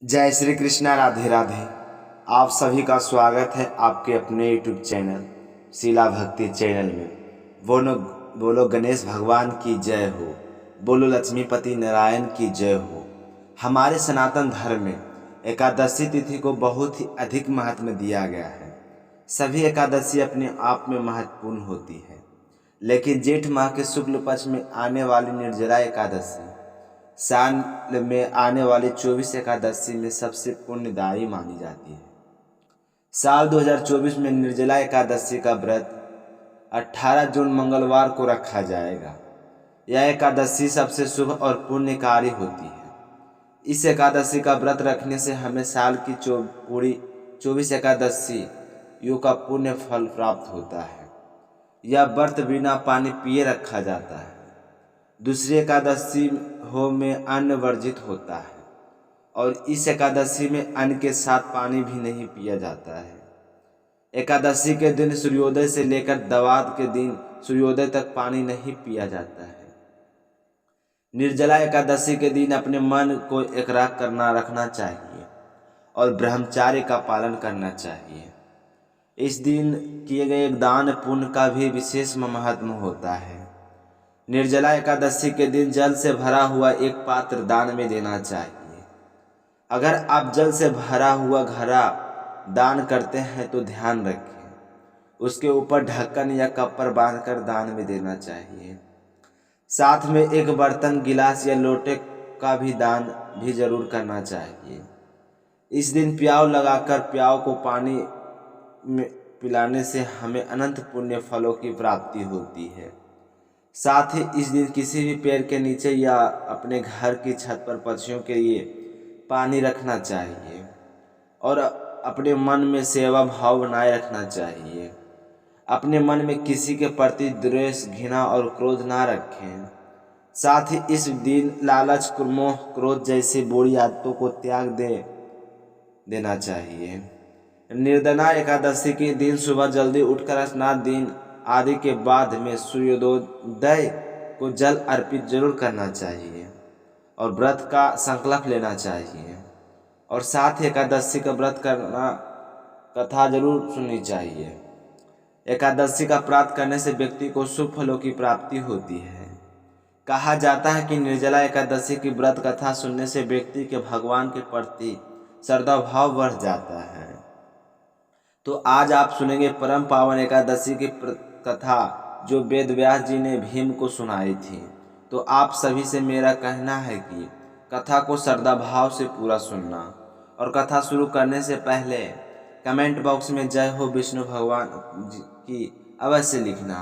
जय श्री कृष्णा, राधे राधे। आप सभी का स्वागत है आपके अपने यूट्यूब चैनल शीला भक्ति चैनल में। बोलो बोलो गणेश भगवान की जय हो, बोलो लक्ष्मीपति नारायण की जय हो। हमारे सनातन धर्म में एकादशी तिथि को बहुत ही अधिक महत्व दिया गया है। सभी एकादशी अपने आप में महत्वपूर्ण होती है, लेकिन जेठ माह के शुक्ल पक्ष में आने वाली निर्जला एकादशी साल में आने वाली 24 एकादशी में सबसे पुण्यदायी मानी जाती है। साल 2024 में निर्जला एकादशी का व्रत 18 जून मंगलवार को रखा जाएगा। यह एकादशी सबसे शुभ और पुण्यकारी होती है। इस एकादशी का व्रत रखने से हमें साल की पूरी 24 एकादशी योग का पुण्य फल प्राप्त होता है। यह व्रत बिना पानी पिए रखा जाता है। दूसरी एकादशी हो में अन्न वर्जित होता है और इस एकादशी में अन्न के साथ पानी भी नहीं पिया जाता है। एकादशी के दिन सूर्योदय से लेकर दवात के दिन सूर्योदय तक पानी नहीं पिया जाता है। निर्जला एकादशी के दिन अपने मन को एकाग्र रखना चाहिए और ब्रह्मचार्य का पालन करना चाहिए। इस दिन किए गए दान पुण्य का भी विशेष महत्व होता है। निर्जला एकादशी के दिन जल से भरा हुआ एक पात्र दान में देना चाहिए। अगर आप जल से भरा हुआ घड़ा दान करते हैं तो ध्यान रखें, उसके ऊपर ढक्कन या कपड़ा बांधकर दान में देना चाहिए। साथ में एक बर्तन, गिलास या लोटे का भी दान भी जरूर करना चाहिए। इस दिन प्याव लगाकर प्याव को पानी में पिलाने से हमें अनंत पुण्य फलों की प्राप्ति होती है। साथ ही इस दिन किसी भी पेड़ के नीचे या अपने घर की छत पर पक्षियों के लिए पानी रखना चाहिए और अपने मन में सेवा भाव बनाए रखना चाहिए। अपने मन में किसी के प्रति द्वेष, घृणा और क्रोध ना रखें। साथ ही इस दिन लालच, मोह, क्रोध जैसी बुरी आदतों को त्याग देना चाहिए। निर्जला एकादशी के दिन सुबह जल्दी उठकर स्नान दिन आदि के बाद में सूर्योदय को जल अर्पित जरूर करना चाहिए और व्रत का संकल्प लेना चाहिए। और साथ ही एकादशी का व्रत करना कथा जरूर सुननी चाहिए। एकादशी का प्राप्त करने से व्यक्ति को शुभ फलों की प्राप्ति होती है। कहा जाता है कि निर्जला एकादशी की व्रत कथा सुनने से व्यक्ति के भगवान के प्रति श्रद्धा भाव बढ़ जाता है। तो आज आप सुनेंगे परम पावन एकादशी की कथा जो वेद व्यास जी ने भीम को सुनाई थी। तो आप सभी से मेरा कहना है कि कथा को श्रद्धा भाव से पूरा सुनना और कथा शुरू करने से पहले कमेंट बॉक्स में जय हो विष्णु भगवान जी की अवश्य लिखना।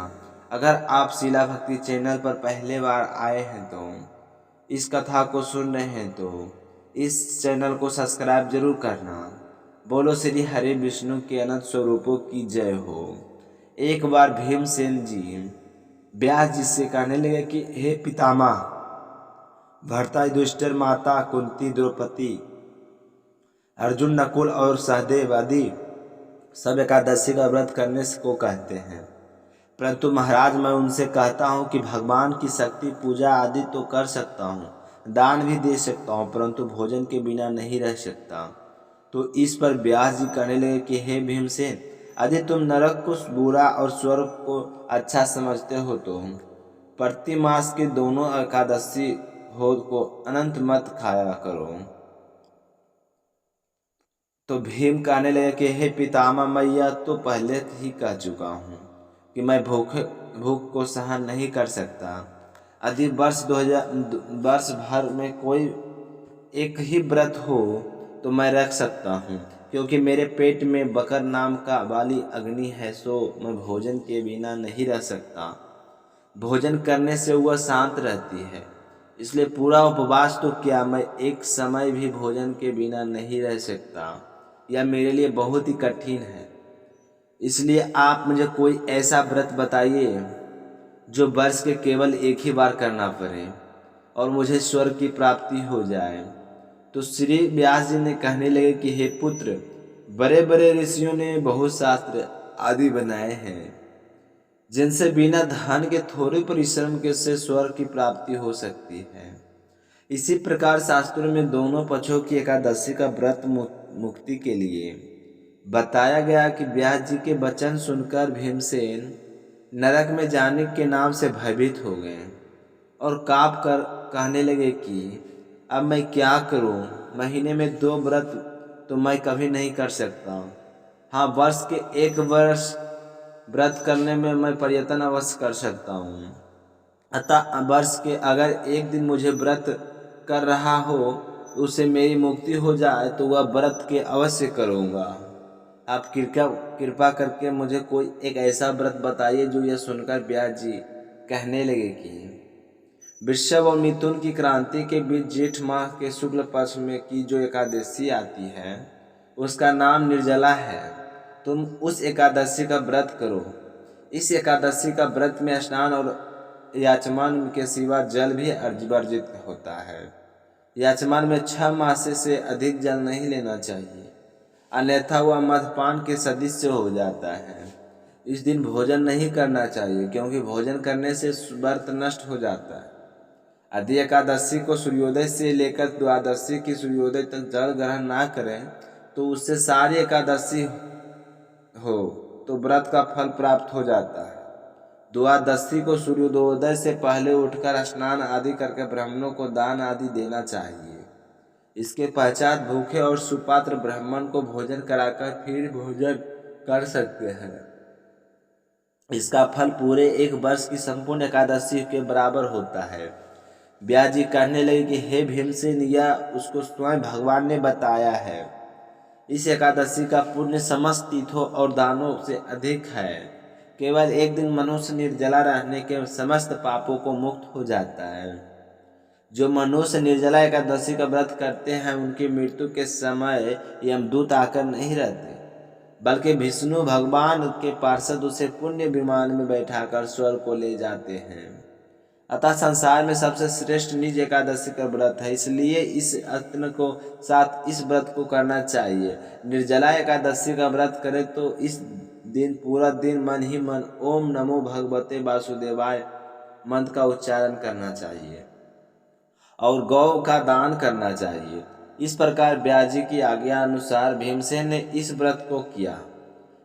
अगर आप शीला भक्ति चैनल पर पहले बार आए हैं तो इस कथा को सुन रहे हैं तो इस चैनल को सब्सक्राइब जरूर करना। बोलो श्री हरि विष्णु के अनंत स्वरूपों की जय हो। एक बार भीमसेन जी व्यास जी से कहने लगे कि हे पितामह, भरता, युधिष्ठिर, माता कुंती, द्रौपदी, अर्जुन, नकुल और सहदेव आदि सब एकादशी का व्रत करने को कहते हैं, परंतु महाराज मैं उनसे कहता हूँ कि भगवान की शक्ति पूजा आदि तो कर सकता हूँ, दान भी दे सकता हूँ, परंतु भोजन के बिना नहीं रह सकता। तो इस पर व्यास जी कहने लगे कि हे भीमसेन, यदि तुम नरक को बुरा और स्वर्ग को अच्छा समझते हो तो प्रति मास के दोनों एकादशी हो को अनंत मत खाया करो। तो भीम कहने लगे कि हे पितामह, मैं यह तो पहले ही कह चुका हूँ कि मैं भूख को सहन नहीं कर सकता। यदि वर्ष भर में कोई एक ही व्रत हो तो मैं रख सकता हूँ, क्योंकि मेरे पेट में बकर नाम का वाली अग्नि है, सो मैं भोजन के बिना नहीं रह सकता। भोजन करने से वह शांत रहती है, इसलिए पूरा उपवास तो क्या, मैं एक समय भी भोजन के बिना नहीं रह सकता। यह मेरे लिए बहुत ही कठिन है। इसलिए आप मुझे कोई ऐसा व्रत बताइए जो वर्ष के केवल एक ही बार करना पड़े और मुझे स्वर्ग की प्राप्ति हो जाए। तो श्री व्यास जी ने कहने लगे कि हे पुत्र, बड़े बड़े ऋषियों ने बहुत शास्त्र आदि बनाए हैं जिनसे बिना धन के थोड़े परिश्रम के से स्वर्ग की प्राप्ति हो सकती है, इसी प्रकार शास्त्रों में दोनों पक्षों की एकादशी का व्रत मुक्ति के लिए बताया गया कि व्यास जी के वचन सुनकर भीमसेन नरक में जाने के नाम से भयभीत हो गए और काँप कर कहने लगे कि अब मैं क्या करूं? महीने में 2 व्रत तो मैं कभी नहीं कर सकता। हाँ, वर्ष के 1 वर्ष व्रत करने में मैं प्रयत्न अवश्य कर सकता हूँ। अतः वर्ष के अगर एक दिन मुझे व्रत कर रहा हो उससे मेरी मुक्ति हो जाए तो वह व्रत के अवश्य करूँगा। आप कृपा करके मुझे कोई एक ऐसा व्रत बताइए। जो यह सुनकर व्यास जी कहने लगे कि वृषभ और मिथुन की क्रांति के बीच जेठ माह के शुक्ल पक्ष में की जो एकादशी आती है उसका नाम निर्जला है। तुम उस एकादशी का व्रत करो। इस एकादशी का व्रत में स्नान और याचमान के सिवा जल भी वर्जित होता है। याचमान में 6 मास से अधिक जल नहीं लेना चाहिए, अन्यथा वह मदपान के सदृश हो जाता है। इस दिन भोजन नहीं करना चाहिए क्योंकि भोजन करने से व्रत नष्ट हो जाता है। यदि एकादशी को सूर्योदय से लेकर द्वादशी की सूर्योदय तक जल ग्रहण ना करें तो उससे सारी एकादशी हो तो व्रत का फल प्राप्त हो जाता है। द्वादशी को सूर्योदय से पहले उठकर स्नान आदि करके ब्राह्मणों को दान आदि देना चाहिए। इसके पश्चात भूखे और सुपात्र ब्राह्मण को भोजन कराकर फिर भोजन कर सकते हैं। इसका फल पूरे 1 वर्ष की संपूर्ण एकादशी के बराबर होता है। व्यास जी कहने लगे कि हे भीमसेन, यह उसको स्वयं भगवान ने बताया है। इस एकादशी का पुण्य समस्त तीर्थों और दानों से अधिक है। केवल एक दिन मनुष्य निर्जला रहने के समस्त पापों को मुक्त हो जाता है। जो मनुष्य निर्जला एकादशी का व्रत करते हैं उनकी मृत्यु के समय यमदूत आकर नहीं रहते, बल्कि विष्णु भगवान के पार्षद उसे पुण्य विमान में बैठाकर स्वर्ग को ले जाते हैं। अतः संसार में सबसे श्रेष्ठ निज एकादशी का व्रत है, इसलिए इस यत्न को साथ इस व्रत को करना चाहिए। निर्जला एकादशी का व्रत करें तो इस दिन पूरा दिन मन ही मन ओम नमो भगवते वासुदेवाय मंत्र का उच्चारण करना चाहिए और गौ का दान करना चाहिए। इस प्रकार व्यास जी की आज्ञा अनुसार भीमसेन ने इस व्रत को किया।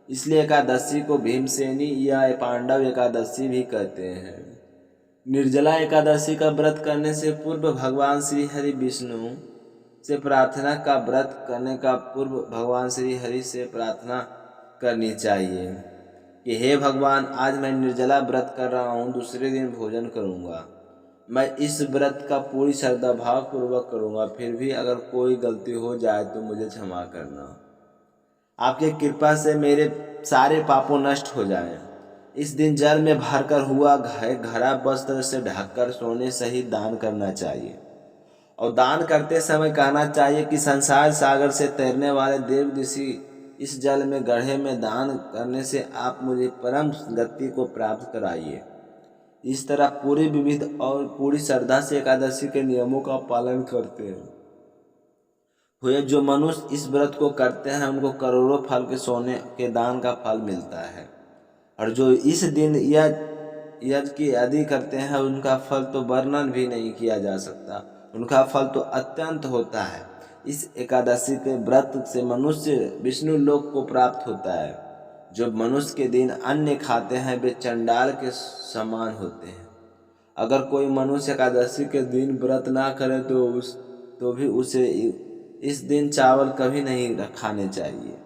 इसलिए एकादशी को भीमसेनी या पांडव एकादशी भी कहते हैं। निर्जला एकादशी का व्रत करने से पूर्व भगवान श्री हरि विष्णु से प्रार्थना का व्रत करने का पूर्व भगवान श्री हरि से प्रार्थना करनी चाहिए कि हे भगवान, आज मैं निर्जला व्रत कर रहा हूँ, दूसरे दिन भोजन करूँगा। मैं इस व्रत का पूरी श्रद्धा भाव पूर्वक करूँगा। फिर भी अगर कोई गलती हो जाए तो मुझे क्षमा करना। आपकी कृपा से मेरे सारे पापों नष्ट हो जाएं। इस दिन जल में भरकर हुआ घड़ा वस्त्र से ढककर सोने सहित दान करना चाहिए और दान करते समय कहना चाहिए कि संसार सागर से तैरने वाले देव ऋषि इस जल में गड्ढे में दान करने से आप मुझे परम गति को प्राप्त कराइए। इस तरह पूरी विविध और पूरी श्रद्धा से एकादशी के नियमों का पालन करते हुए जो मनुष्य इस व्रत को करते हैं उनको करोड़ों फल के सोने के दान का फल मिलता है। और जो इस दिन यज्ञ की आदि करते हैं उनका फल तो वर्णन भी नहीं किया जा सकता। उनका फल तो अत्यंत होता है। इस एकादशी के व्रत से मनुष्य विष्णु लोक को प्राप्त होता है। जो मनुष्य के दिन अन्न खाते हैं वे चंडाल के समान होते हैं। अगर कोई मनुष्य एकादशी के दिन व्रत ना करे तो भी उसे इस दिन चावल कभी नहीं खाने चाहिए।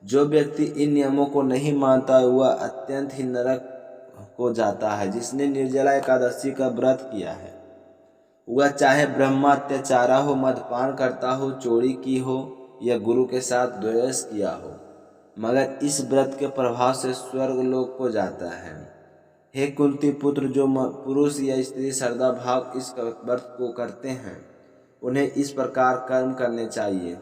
जो व्यक्ति इन नियमों को नहीं मानता वह अत्यंत ही नरक को जाता है। जिसने निर्जला एकादशी का व्रत किया है वह चाहे ब्रह्मात्याचारा हो, मदपान करता हो, चोरी की हो या गुरु के साथ द्वेष किया हो, मगर इस व्रत के प्रभाव से स्वर्ग लोक को जाता है। हे कुंती पुत्र, जो पुरुष या स्त्री श्रद्धा भाव इस व्रत को करते हैं उन्हें इस प्रकार कर्म करने चाहिए।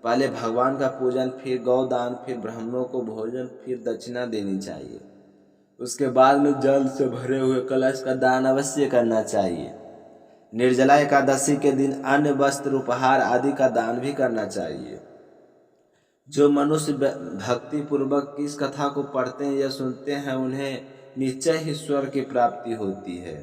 पहले भगवान का पूजन, फिर गौदान, फिर ब्राह्मणों को भोजन, फिर दक्षिणा देनी चाहिए। उसके बाद में जल से भरे हुए कलश का दान अवश्य करना चाहिए। निर्जला एकादशी के दिन अन्न, वस्त्र, उपहार आदि का दान भी करना चाहिए। जो मनुष्य भक्ति पूर्वक इस कथा को पढ़ते हैं या सुनते हैं उन्हें निश्चय ही स्वर्ग की प्राप्ति होती है।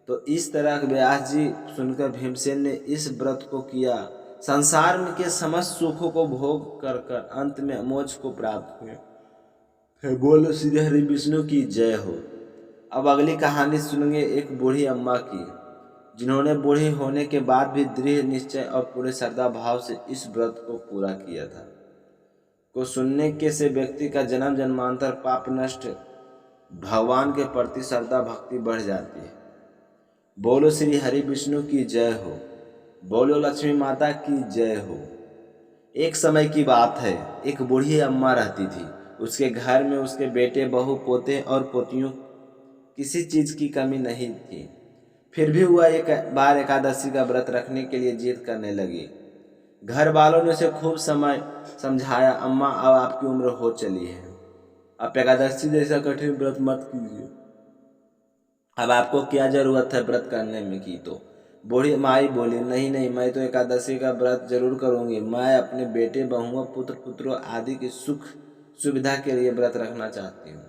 तो इस तरह व्यास जी सुनकर भीमसेन ने इस व्रत को किया। संसार में के समस्त सुखों को भोग कर कर अंत में मोक्ष को प्राप्त हुए। फिर बोलो श्री हरि विष्णु की जय हो। अब अगली कहानी सुनेंगे एक बूढ़ी अम्मा की, जिन्होंने बूढ़ी होने के बाद भी दृढ़ निश्चय और पूरे श्रद्धा भाव से इस व्रत को पूरा किया था। को सुनने के से व्यक्ति का जन्म जन्मांतर पाप नष्ट, भगवान के प्रति श्रद्धा भक्ति बढ़ जाती है। बोलो श्री हरि विष्णु की जय हो। बोलो लक्ष्मी माता की जय हो। एक समय की बात है, एक बूढ़ी अम्मा रहती थी। उसके घर में उसके बेटे, बहू, पोते और पोतियों किसी चीज की कमी नहीं थी। फिर भी वह एक बार एकादशी का व्रत रखने के लिए जिद करने लगी। घर वालों ने उसे खूब समय समझाया, अम्मा अब आपकी उम्र हो चली है, आप एकादशी जैसा कठिन व्रत मत कीजिए, अब आपको क्या जरूरत है व्रत करने में की। तो बूढ़ी माई बोली, नहीं नहीं, मैं तो एकादशी का व्रत जरूर करूंगी। मैं अपने बेटे, बहुओं, पुत्र पुत्रों आदि की सुख सुविधा के लिए व्रत रखना चाहती हूँ।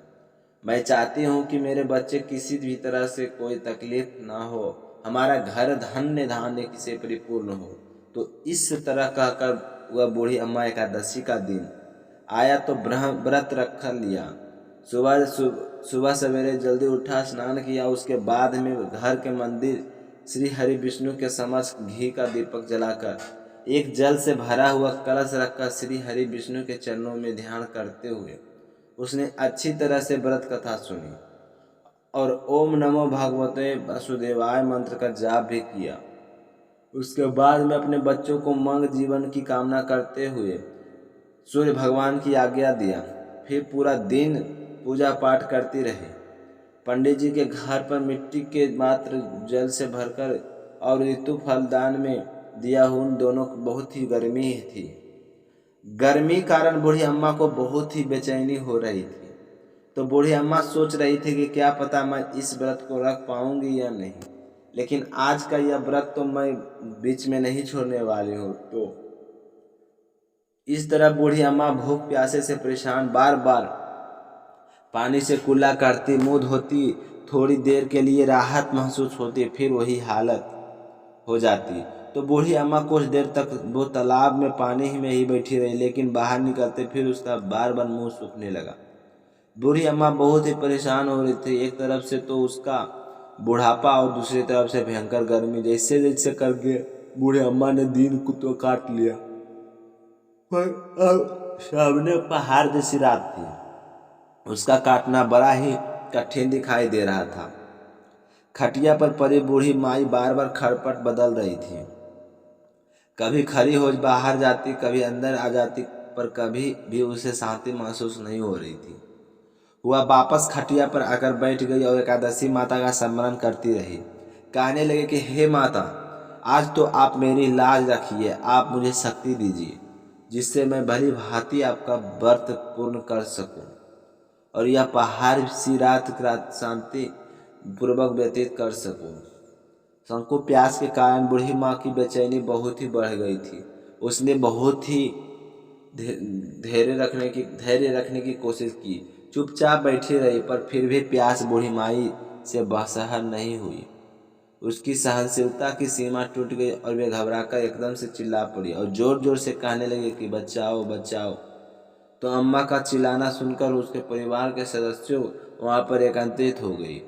मैं चाहती हूँ कि मेरे बच्चे किसी भी तरह से कोई तकलीफ ना हो, हमारा घर धन्य धान्य से परिपूर्ण हो। तो इस तरह कहकर वह बूढ़ी अम्मा एकादशी का दिन आया तो व्रत रख लिया। सुबह सवेरे जल्दी उठा, स्नान किया। उसके बाद में घर के मंदिर श्री हरि विष्णु के समक्ष घी का दीपक जलाकर एक जल से भरा हुआ कलश रखकर श्री हरि विष्णु के चरणों में ध्यान करते हुए उसने अच्छी तरह से व्रत कथा सुनी और ओम नमो भगवते वासुदेवाय मंत्र का जाप भी किया। उसके बाद में अपने बच्चों को मंग जीवन की कामना करते हुए सूर्य भगवान की आज्ञा दिया। फिर पूरा दिन पूजा पाठ करती रही। पंडित जी के घर पर मिट्टी के मात्र जल से भरकर और ऋतु फलदान में दिया उन दोनों को बहुत ही गर्मी थी। गर्मी कारण बूढ़ी अम्मा को बहुत ही बेचैनी हो रही थी। तो बूढ़ी अम्मा सोच रही थी कि क्या पता मैं इस व्रत को रख पाऊंगी या नहीं, लेकिन आज का यह व्रत तो मैं बीच में नहीं छोड़ने वाली हूँ। तो इस तरह बूढ़ी अम्मा भूख प्यासे से परेशान बार बार पानी से कुल्ला करती, मुंह धोती, थोड़ी देर के लिए राहत महसूस होती, फिर वही हालत हो जाती। तो बूढ़ी अम्मा कुछ देर तक वो तालाब में पानी में ही बैठी रही, लेकिन बाहर निकलते फिर उसका बार बार मुंह सूखने लगा। बूढ़ी अम्मा बहुत ही परेशान हो रही थी। एक तरफ से तो उसका बुढ़ापा और दूसरी तरफ से भयंकर गर्मी। जैसे जैसे करके बूढ़ी अम्मा ने दिन को तो काट लिया, पर अब सामने पहाड़ जैसी रात थी। उसका काटना बड़ा ही कठिन दिखाई दे रहा था। खटिया पर पड़ी बूढ़ी माई बार बार खड़पट बदल रही थी। कभी खड़ी हो बाहर जाती, कभी अंदर आ जाती, पर कभी भी उसे शांति महसूस नहीं हो रही थी। वह वापस खटिया पर आकर बैठ गई और एकादशी माता का स्मरण करती रही। कहने लगे कि हे माता, आज तो आप मेरी लाज रखिए, आप मुझे शक्ति दीजिए जिससे मैं भली भांति आपका व्रत पूर्ण कर सकूं और यह पहाड़ सी रात शांति पूर्वक व्यतीत कर सकूं। संको प्यास के कारण बूढ़ी माँ की बेचैनी बहुत ही बढ़ गई थी। उसने बहुत ही धैर्य रखने की कोशिश की, चुपचाप बैठी रही, पर फिर भी प्यास बूढ़ी माई से बसहर नहीं हुई। उसकी सहनशीलता की सीमा टूट गई और वे घबराकर एकदम से चिल्ला पड़ी और जोर जोर से कहने लगे कि बचाओ बचाओ। तो अम्मा का चिल्लाना सुनकर उसके परिवार के सदस्यों वहां पर एकत्रित हो गई।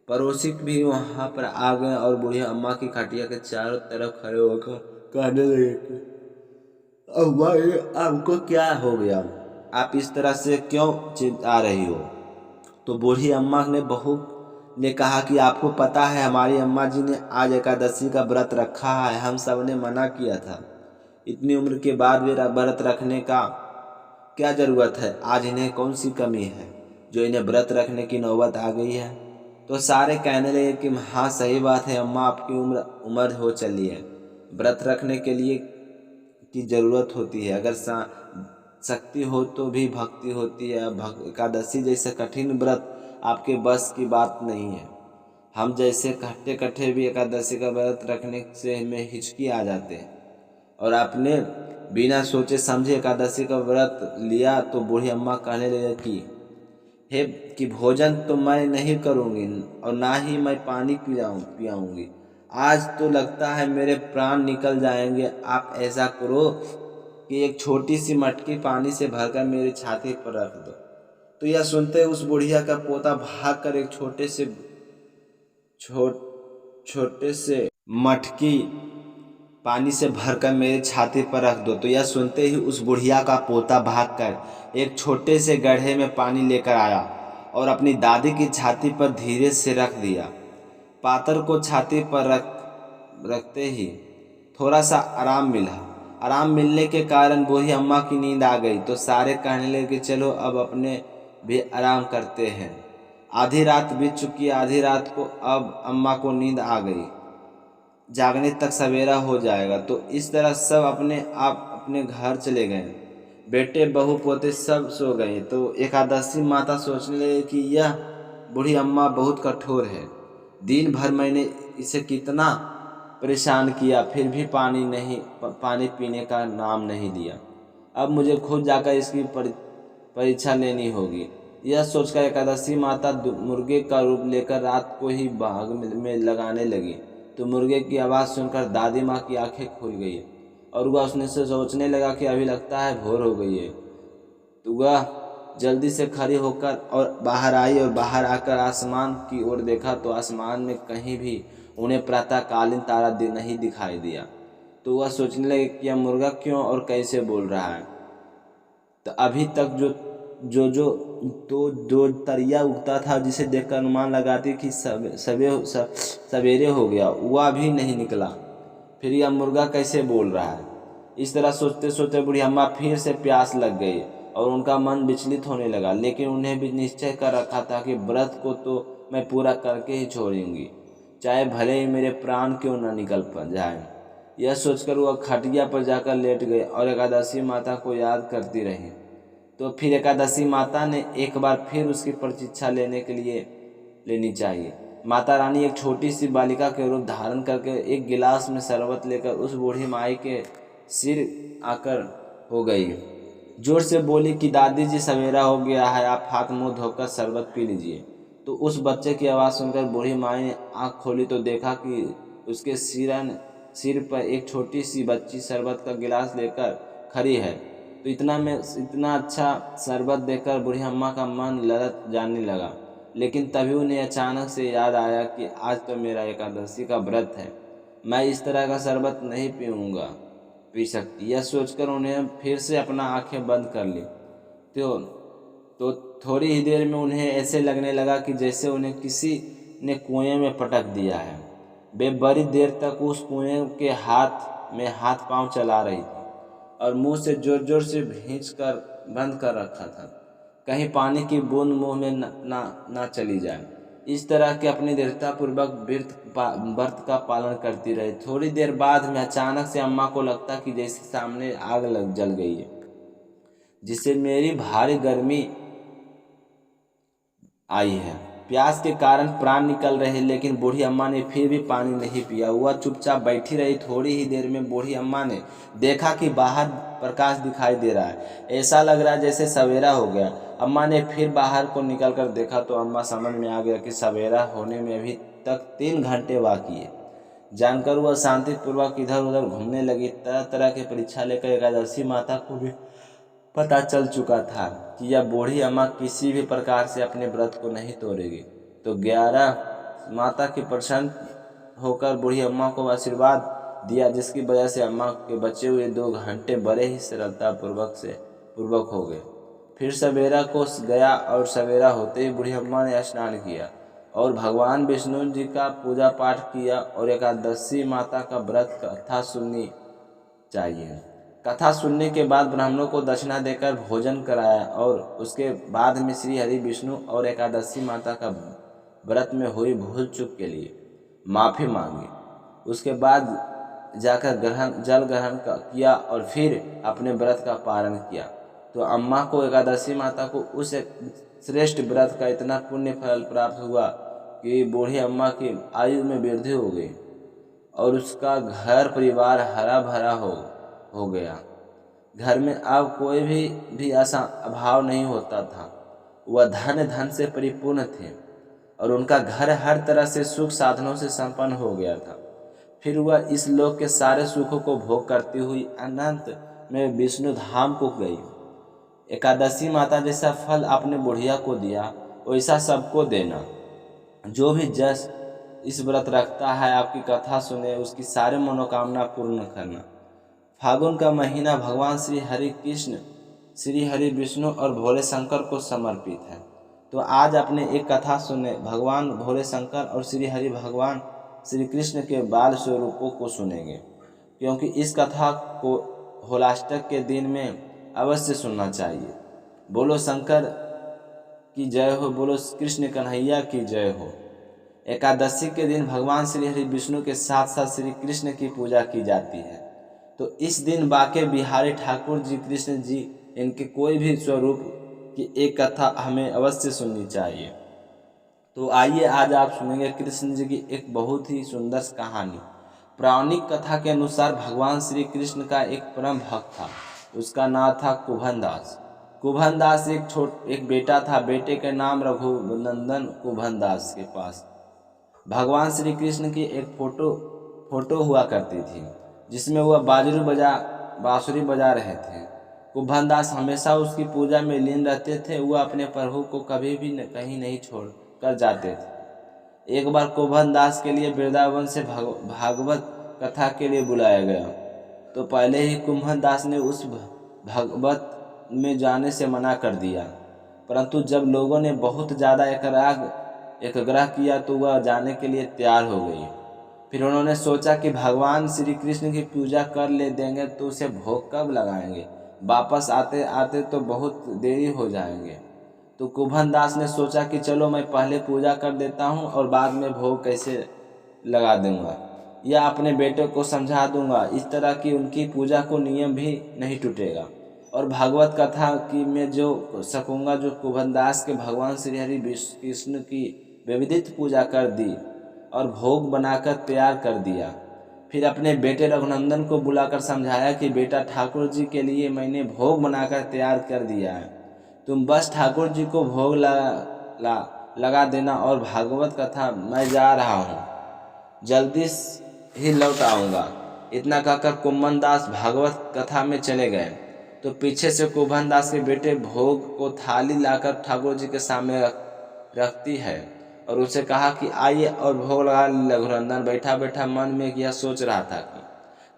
पड़ोसी भी वहां पर आ गए और बूढ़ी अम्मा की खटिया के चारों तरफ खड़े होकर कहने लगे कि अम्मा, ये आपको क्या हो गया, आप इस तरह से क्यों चिल्ला रही हो। तो बूढ़ी अम्मा ने बहू ने कहा कि आपको पता है, हमारी अम्मा जी ने आज एकादशी का व्रत रखा है, हम सब ने मना किया था। इतनी उम्र के बाद भी व्रत रखने का क्या जरूरत है, आज इन्हें कौन सी कमी है जो इन्हें व्रत रखने की नौबत आ गई है। तो सारे कहने लगे कि हाँ सही बात है अम्मा, आपकी उम्र हो चली है, व्रत रखने के लिए की जरूरत होती है। अगर शक्ति हो तो भी भक्ति होती है। एकादशी जैसे कठिन व्रत आपके बस की बात नहीं है। हम जैसे कट्टे कट्टे भी एकादशी का व्रत रखने से हमें हिचकी आ जाते हैं और आपने बिना सोचे समझे एकादशी का व्रत लिया। तो बूढ़ी अम्मा कहने लगी हे कि भोजन तो मैं नहीं करूँगी और ना ही मैं पानी पियाऊँगी। आज तो लगता है मेरे प्राण निकल जाएंगे। आप ऐसा करो कि एक छोटी सी मटकी पानी से भरकर मेरी छाती पर रख दो। तो यह सुनते उस बुढ़िया का पोता भागकर एक छोट छोटे से मटकी पानी से भरकर मेरी छाती पर रख दो। तो यह सुनते ही उस बुढ़िया का पोता भागकर एक छोटे से गड्ढे में पानी लेकर आया और अपनी दादी की छाती पर धीरे से रख दिया। पातर को छाती पर रखते ही थोड़ा सा आराम मिला। आराम मिलने के कारण बूढ़ी अम्मा की नींद आ गई। तो सारे कहने लगे कि चलो अब अपने भी आराम करते हैं। आधी रात बीत चुकी। आधी रात को अब अम्मा को नींद आ गई। जागने तक सवेरा हो जाएगा। तो इस तरह सब अपने आप अपने घर चले गए। बेटे बहू पोते सब सो गए। तो एकादशी माता सोचने लगे कि यह बूढ़ी अम्मा बहुत कठोर है। दिन भर मैंने इसे कितना परेशान किया, फिर भी पानी पीने का नाम नहीं लिया। अब मुझे खुद जाकर इसकी परीक्षा लेनी होगी। यह सोचकर एकादशी माता मुर्गे का रूप लेकर रात को ही बाग में लगाने लगी। तो मुर्गे की आवाज़ सुनकर दादी माँ की आंखें खुल गई और वह उसने से सोचने लगा कि अभी लगता है भोर हो गई है। तो वह जल्दी से खड़ी होकर और बाहर आई और बाहर आकर आसमान की ओर देखा। तो आसमान में कहीं भी उन्हें प्रातःकालीन तारा नहीं दिखाई दिया। तो वह सोचने लगे कि यह मुर्गा क्यों और कैसे बोल रहा है। तो अभी तक जो तरिया उगता था, जिसे देखकर अनुमान लगाती कि सवेरे हो गया, वह भी नहीं निकला। फिर यह मुर्गा कैसे बोल रहा है। इस तरह सोचते सोचते बूढ़ी अम्मा फिर से प्यास लग गई और उनका मन विचलित होने लगा। लेकिन उन्हें भी निश्चय कर रखा था कि व्रत को तो मैं पूरा करके ही छोड़ूंगी, चाहे भले ही मेरे प्राण क्यों न निकल जाए। यह सोचकर वह खटिया पर जाकर लेट गए और एकादशी माता को याद करती रही। तो फिर एकादशी माता ने एक बार फिर उसकी प्रतीक्षा लेनी चाहिए। माता रानी एक छोटी सी बालिका के रूप धारण करके एक गिलास में शरबत लेकर उस बूढ़ी माई के सिर आकर हो गई। जोर से बोली कि दादी जी सवेरा हो गया है, आप हाथ मुंह धोकर शरबत पी लीजिए। तो उस बच्चे की आवाज़ सुनकर बूढ़ी माई ने आँख खोली तो देखा कि उसके सिर पर एक छोटी सी बच्ची शरबत का गिलास लेकर खड़ी है। तो इतना अच्छा शरबत देखकर बूढ़ी अम्मा का मन ललच जाने लगा। लेकिन तभी उन्हें अचानक से याद आया कि आज तो मेरा एकादशी का व्रत है, मैं इस तरह का शरबत नहीं पी सकती। यह सोचकर उन्हें फिर से अपना आंखें बंद कर ली। तो थोड़ी ही देर में उन्हें ऐसे लगने लगा कि जैसे उन्हें किसी ने कुएं में पटक दिया है। वे बड़ी देर तक उस कुएं के हाथ पांव चला रही थी और मुंह से जोर जोर से भींच कर बंद कर रखा था, कहीं पानी की बूंद मुंह में ना चली जाए। इस तरह के अपनी दृढ़तापूर्वक व्रत का पालन करती रही। थोड़ी देर बाद में अचानक से अम्मा को लगता कि जैसे सामने आग जल गई है, जिससे मेरी भारी गर्मी आई है। प्यास के कारण प्राण निकल रहे, लेकिन बूढ़ी अम्मा ने फिर भी पानी नहीं पिया। वह चुपचाप बैठी रही। थोड़ी ही देर में बूढ़ी अम्मा ने देखा कि बाहर प्रकाश दिखाई दे रहा है। ऐसा लग रहा है जैसे सवेरा हो गया। अम्मा ने फिर बाहर को निकल कर देखा तो अम्मा समझ में आ गया कि सवेरा होने में अभी तक 3 घंटे बाकी है। जानकर वह शांतिपूर्वक इधर उधर घूमने लगी। तरह तरह की परीक्षा लेकर एकादशी माता को भी पता चल चुका था कि यह बूढ़ी अम्मा किसी भी प्रकार से अपने व्रत को नहीं तोड़ेगी। तो 11 माता की प्रसन्न होकर बूढ़ी अम्मा को आशीर्वाद दिया, जिसकी वजह से अम्मा के बचे हुए 2 घंटे बड़े ही सरलता पूर्वक हो गए। फिर सवेरा को गया और सवेरा होते ही बूढ़ी अम्मा ने स्नान किया और भगवान विष्णु जी का पूजा पाठ किया और एकादशी माता का व्रत कथा सुननी चाहिए। कथा सुनने के बाद ब्राह्मणों को दक्षिणा देकर भोजन कराया और उसके बाद में श्री हरि विष्णु और एकादशी माता का व्रत में हुई भूल चूक के लिए माफ़ी मांगी। उसके बाद जाकर जल ग्रहण किया और फिर अपने व्रत का पालन किया। तो अम्मा को एकादशी माता को उस श्रेष्ठ व्रत का इतना पुण्य फल प्राप्त हुआ कि बूढ़ी अम्मा की आयु में वृद्धि हो गई और उसका घर परिवार हरा भरा हो गया। घर में अब कोई भी ऐसा अभाव नहीं होता था। वह धन धन से परिपूर्ण थे और उनका घर हर तरह से सुख साधनों से संपन्न हो गया था। फिर वह इस लोक के सारे सुखों को भोग करती हुई अनंत में विष्णु धाम को गई। एकादशी माता जैसा फल आपने बुढ़िया को दिया वैसा सबको देना। जो भी जस इस व्रत रखता है, आपकी कथा सुने, उसकी सारे मनोकामना पूर्ण करना। फागुन का महीना भगवान श्री हरि कृष्ण, श्री हरि विष्णु और भोले शंकर को समर्पित है। तो आज अपने एक कथा सुने, भगवान भोले शंकर और श्री हरि भगवान श्री कृष्ण के बाल स्वरूपों को सुनेंगे, क्योंकि इस कथा को होलाष्टक के दिन में अवश्य सुनना चाहिए। बोलो शंकर की जय हो, बोलो कृष्ण कन्हैया की जय हो। एकादशी के दिन भगवान श्री हरि विष्णु के साथ साथ श्री कृष्ण की पूजा की जाती है। तो इस दिन बाके बिहारी ठाकुर जी, कृष्ण जी, इनके कोई भी स्वरूप की एक कथा हमें अवश्य सुननी चाहिए। तो आइए आज आप सुनेंगे कृष्ण जी की एक बहुत ही सुंदर कहानी। पौराणिक कथा के अनुसार भगवान श्री कृष्ण का एक परम भक्त था, उसका नाम था कुभन दास। कुभन दास एक बेटा था। बेटे के नाम रघुनंदन कुभन दास के पास भगवान श्री कृष्ण की एक फोटो हुआ करती थी, जिसमें वह बांसुरी बजा रहे थे। कुभन दास हमेशा उसकी पूजा में लीन रहते थे। वह अपने प्रभु को कभी भी कहीं नहीं छोड़ कर जाते थे। एक बार कुभन दास के लिए वृंदावन से भागवत कथा के लिए बुलाया गया। तो पहले ही कुभन दास ने उस भागवत में जाने से मना कर दिया, परंतु जब लोगों ने बहुत ज़्यादा आग्रह किया तो वह जाने के लिए तैयार हो गई। फिर उन्होंने सोचा कि भगवान श्री कृष्ण की पूजा कर ले देंगे तो उसे भोग कब लगाएंगे, वापस आते आते तो बहुत देरी हो जाएंगे। तो कुभन दास ने सोचा कि चलो मैं पहले पूजा कर देता हूँ और बाद में भोग कैसे लगा दूंगा या अपने बेटे को समझा दूंगा। इस तरह की उनकी पूजा को नियम भी नहीं टूटेगा और भागवत कथा की मैं जो सकूंगा। जो कुभन दास के भगवान श्री हरि कृष्ण की विविधित पूजा कर दी और भोग बनाकर तैयार कर दिया। फिर अपने बेटे रघुनंदन को बुलाकर समझाया कि बेटा, ठाकुर जी के लिए मैंने भोग बनाकर तैयार कर दिया है, तुम बस ठाकुर जी को भोग लगा देना और भागवत कथा मैं जा रहा हूँ, जल्दी ही लौट आऊँगा। इतना कहकर कुभन दास भागवत कथा में चले गए। तो पीछे से कुभन दास के बेटे भोग को थाली लाकर ठाकुर जी के सामने रखती है और उसे कहा कि आइए और भोग लगा। रघुनंदन बैठा बैठा मन में यह सोच रहा था कि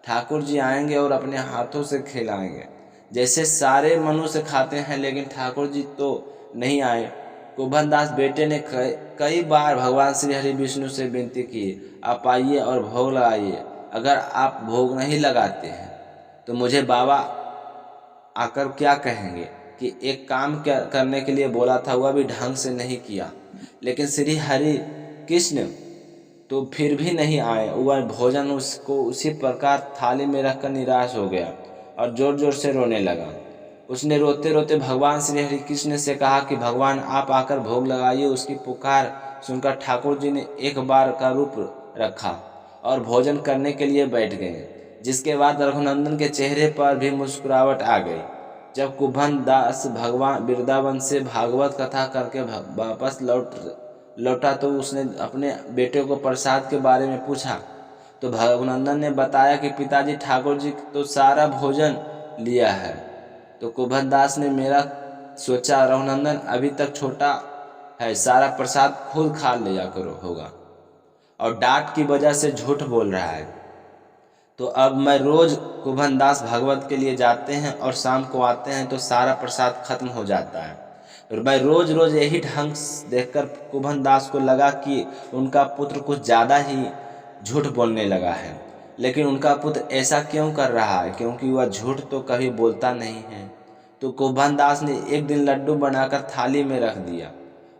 ठाकुर जी आएंगे और अपने हाथों से खिलाएंगे, जैसे सारे मनुष्य खाते हैं, लेकिन ठाकुर जी तो नहीं आए। कुभन दास बेटे ने कई बार भगवान श्री हरि विष्णु से विनती की, आप आइए और भोग लगाइए। अगर आप भोग नहीं लगाते हैं तो मुझे बाबा आकर क्या कहेंगे कि एक काम करने के लिए बोला था, वह भी ढंग से नहीं किया। लेकिन श्री हरि कृष्ण तो फिर भी नहीं आए। वह भोजन उसको उसी प्रकार थाली में रखकर निराश हो गया और जोर जोर से रोने लगा। उसने रोते रोते भगवान श्री हरि कृष्ण से कहा कि भगवान आप आकर भोग लगाइए। उसकी पुकार सुनकर ठाकुर जी ने एक बार का रूप रखा और भोजन करने के लिए बैठ गए, जिसके बाद रघुनंदन के चेहरे पर भी मुस्कुराहट आ गई। जब कुभन दास भगवान वृंदावन से भागवत कथा करके वापस लौटा तो उसने अपने बेटे को प्रसाद के बारे में पूछा। तो रघुनंदन ने बताया कि पिताजी, ठाकुर जी तो सारा भोजन लिया है। तो कुभन दास ने मेरा सोचा, रघुनंदन अभी तक छोटा है, सारा प्रसाद खुद खा लिया करो होगा और डांट की वजह से झूठ बोल रहा है। तो अब मैं रोज कुभन दास भागवत के लिए जाते हैं और शाम को आते हैं तो सारा प्रसाद खत्म हो जाता है। और मैं रोज रोज यही ढंग देखकर कुभन दास को लगा कि उनका पुत्र कुछ ज़्यादा ही झूठ बोलने लगा है। लेकिन उनका पुत्र ऐसा क्यों कर रहा है, क्योंकि वह झूठ तो कभी बोलता नहीं है। तो कुभन दास ने एक दिन लड्डू बनाकर थाली में रख दिया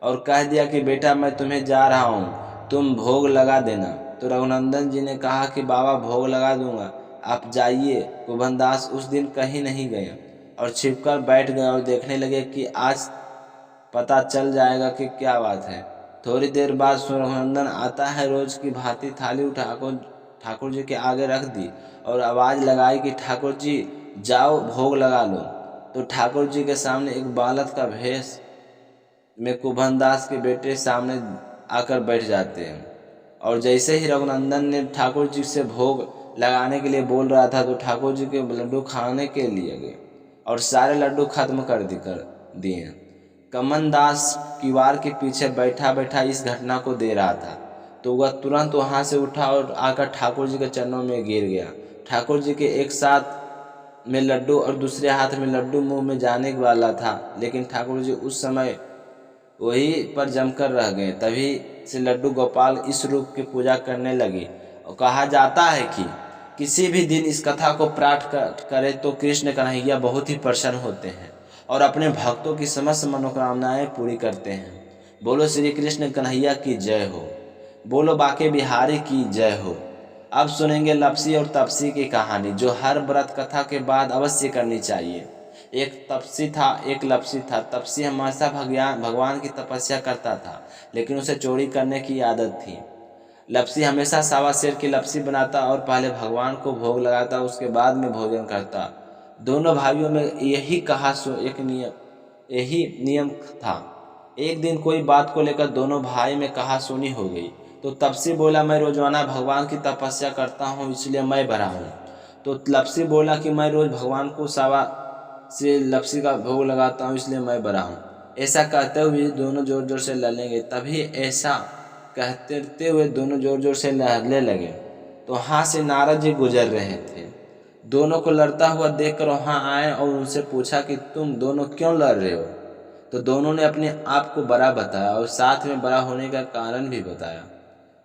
और कह दिया कि बेटा, मैं तुम्हें जा रहा हूँ, तुम भोग लगा देना। तो रघुनंदन जी ने कहा कि बाबा भोग लगा दूंगा, आप जाइए। कुभन दास उस दिन कहीं नहीं गए और छिपकर बैठ गए और देखने लगे कि आज पता चल जाएगा कि क्या बात है। थोड़ी देर बाद रघुनंदन आता है, रोज की भांति थाली ठाकुर जी के आगे रख दी और आवाज़ लगाई कि ठाकुर जी जाओ भोग लगा लो। तो ठाकुर जी के सामने एक बालक का भेष में कुंभनदास के बेटे सामने आकर बैठ जाते हैं। और जैसे ही रघुनंदन ने ठाकुर जी से भोग लगाने के लिए बोल रहा था तो ठाकुर जी के लड्डू खाने के लिए गए और सारे लड्डू खत्म कर दिए। कुंभनदास किवाड़ के पीछे बैठा बैठा इस घटना को दे रहा था तो वह तुरंत वहां से उठा और आकर ठाकुर जी के चरणों में गिर गया। ठाकुर जी के एक साथ में लड्डू और दूसरे हाथ में लड्डू मुंह में जाने वाला था, लेकिन ठाकुर जी उस समय वही पर जमकर रह गए। तभी से लड्डू गोपाल इस रूप की पूजा करने लगी। और कहा जाता है कि किसी भी दिन इस कथा को पाठ करे तो कृष्ण कन्हैया बहुत ही प्रसन्न होते हैं और अपने भक्तों की समस्त मनोकामनाएं पूरी करते हैं। बोलो श्री कृष्ण कन्हैया की जय हो। बोलो बाके बिहारी की जय हो। अब सुनेंगे लपसी और तपसी की कहानी, जो हर व्रत कथा के बाद अवश्य करनी चाहिए। एक तपसी था, एक लपसी था। तपसी हमेशा भगवान की तपस्या करता था, लेकिन उसे चोरी करने की आदत थी। लपसी हमेशा सावा शेर की लपसी बनाता और पहले भगवान को भोग लगाता, उसके बाद में भोजन करता। दोनों भाइयों में यही नियम था। एक दिन कोई बात को लेकर दोनों भाई में कहासुनी हो गई। तो तपसी बोला, मैं रोजाना भगवान की तपस्या करता हूँ इसलिए मैं बड़ा हूँ। तो लपसी बोला कि मैं रोज भगवान को सावा से लपसी का भोग लगाता हूँ इसलिए मैं बड़ा हूँ। ऐसा कहते हुए दोनों जोर जोर से लड़ेंगे। तभी ऐसा कहते हुए दोनों जोर जोर से लड़ने लगे तो वहाँ से नारद जी गुजर रहे थे। दोनों को लड़ता हुआ देखकर वहाँ आए और उनसे पूछा कि तुम दोनों क्यों लड़ रहे हो। तो दोनों ने अपने आप को बड़ा बताया और साथ में बड़ा होने का कारण भी बताया।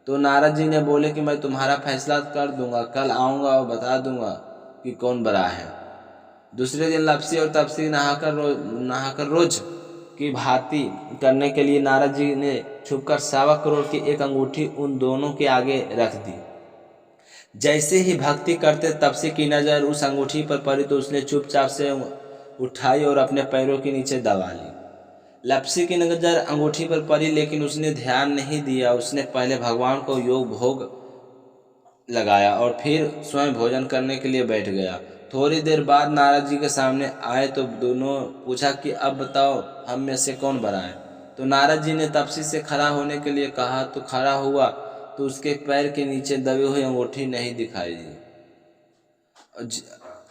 तो नारद जी ने बोले कि मैं तुम्हारा फैसला कर दूंगा, कल आऊँगा और बता दूंगा कि कौन बड़ा है। दूसरे दिन लपसी और तपसी नहाकर रोज की भांति करने के लिए नारद जी ने छुपकर 1.25 करोड़ की एक अंगूठी उन दोनों के आगे रख दी। जैसे ही भक्ति करते तपसी की नज़र उस अंगूठी पर पड़ी तो उसने चुपचाप से उठाई और अपने पैरों के नीचे दबा ली। लपसी की नज़र अंगूठी पर पड़ी, लेकिन उसने ध्यान नहीं दिया। उसने पहले भगवान को योग भोग लगाया और फिर स्वयं भोजन करने के लिए बैठ गया। थोड़ी देर बाद नारद जी के सामने आए तो दोनों पूछा कि अब बताओ हम में से कौन बड़ा है। तो नारद जी ने तपसी से खड़ा होने के लिए कहा तो खड़ा हुआ तो उसके पैर के नीचे दबी हुई अंगूठी नहीं दिखाई दी।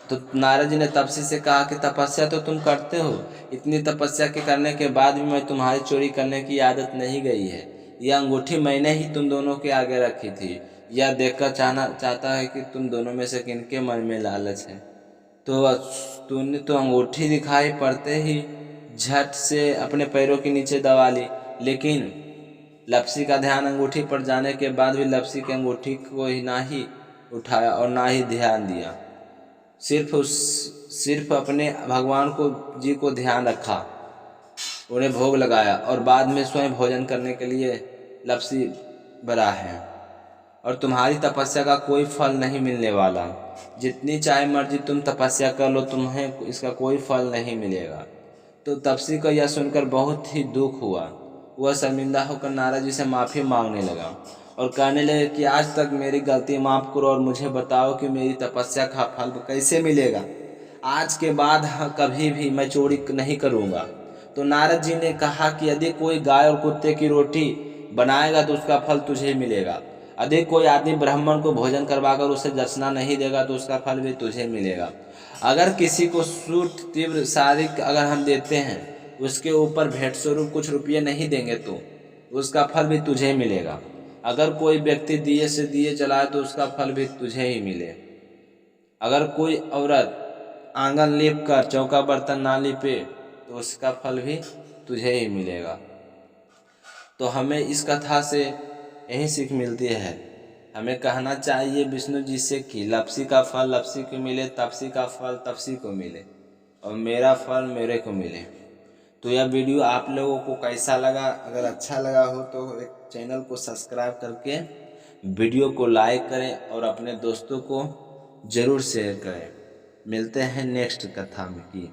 तो नारद जी ने तपसी से कहा कि तपस्या तो तुम करते हो, इतनी तपस्या के करने के बाद भी मैं तुम्हारी चोरी करने की आदत नहीं गई है। यह अंगूठी मैंने ही तुम दोनों के आगे रखी थी। यह देखकर चाहता है कि तुम दोनों में से किनके मन में लालच है। तो तूने तो अंगूठी दिखाई पड़ते ही झट से अपने पैरों के नीचे दबा ली। लेकिन लपसी का ध्यान अंगूठी पर जाने के बाद भी लपसी की अंगूठी को ही ना ही उठाया और ना ही ध्यान दिया। सिर्फ अपने भगवान जी को ध्यान रखा, उन्हें भोग लगाया और बाद में स्वयं भोजन करने के लिए लपसी बड़ा है। और तुम्हारी तपस्या का कोई फल नहीं मिलने वाला। जितनी चाहे मर्जी तुम तपस्या कर लो, तुम्हें इसका कोई फल नहीं मिलेगा। तो तपसी को यह सुनकर बहुत ही दुख हुआ। वह शर्मिंदा होकर नारद जी से माफ़ी मांगने लगा और कहने लगे कि आज तक मेरी गलती माफ़ करो और मुझे बताओ कि मेरी तपस्या का फल कैसे मिलेगा। आज के बाद कभी भी मैं चोरी नहीं करूँगा। तो नारद जी ने कहा कि यदि कोई गाय और कुत्ते की रोटी बनाएगा तो उसका फल तुझे मिलेगा। यदि कोई आदमी ब्राह्मण को भोजन करवाकर उसे दक्षिणा नहीं देगा तो उसका फल भी तुझे मिलेगा। अगर किसी को सूट तीव्र शारीरिक अगर हम देते हैं, उसके ऊपर भेंट स्वरूप कुछ रुपये नहीं देंगे तो उसका फल भी तुझे मिलेगा। अगर कोई व्यक्ति दिए से दिए जलाए तो उसका फल भी तुझे ही मिले। अगर कोई औरत आंगन लीप कर चौका बर्तन ना लीपे तो उसका फल भी तुझे ही मिलेगा। तो हमें इस कथा से यही सीख मिलती है, हमें कहना चाहिए विष्णु जी से कि लपसी का फल लपसी को मिले, तपसी का फल तपसी को मिले और मेरा फल मेरे को मिले। तो यह वीडियो आप लोगों को कैसा लगा? अगर अच्छा लगा हो तो एक चैनल को सब्सक्राइब करके वीडियो को लाइक करें और अपने दोस्तों को ज़रूर शेयर करें। मिलते हैं नेक्स्ट कथा में की।